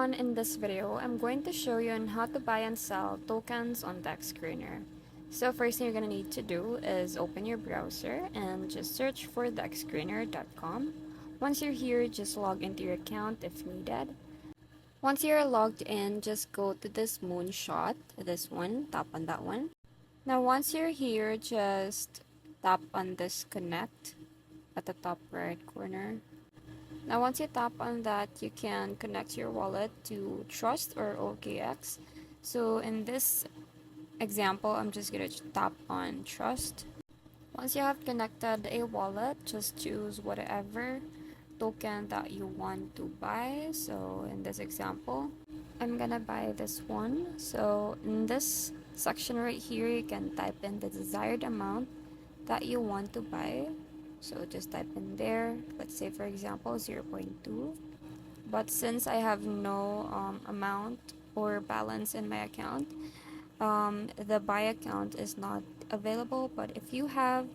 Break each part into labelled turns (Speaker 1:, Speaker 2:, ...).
Speaker 1: everyone, in this video, I'm going to show you on how to buy and sell tokens on DexScreener. So first thing you're going to need to do is open your browser and just search for DexScreener.com. Once you're here, just log into your account if needed. Once you're logged in, just go to this moonshot, this one, tap on that one. Now once you're here, just tap on this connect at the top right corner. Now once you tap on that, you can connect your wallet to Trust or OKX. So in this example, I'm just going to tap on Trust. Once you have connected a wallet, just choose whatever token that you want to buy. So in this example, I'm gonna buy this one. So in this section right here, you can type in the desired amount that you want to buy. So just type in there, let's say for example 0.2. But since I have no amount or balance in my account, the buy account is not available. But if you have,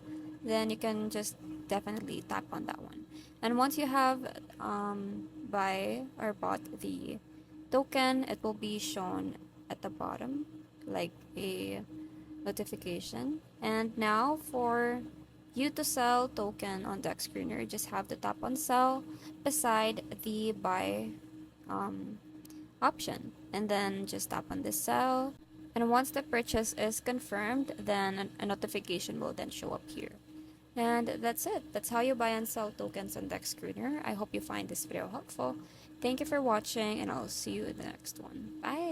Speaker 1: then you can just definitely tap on that one. And once you have buy or bought the token, it will be shown at the bottom like a notification. And now for you to sell token on DexScreener, just have to tap on sell beside the buy option, and then just tap on this sell. And once the purchase is confirmed, then a notification will then show up here. And that's it. That's how you buy and sell tokens on DexScreener. I hope you find this video helpful. Thank you for watching, and I'll see you in the next one. Bye!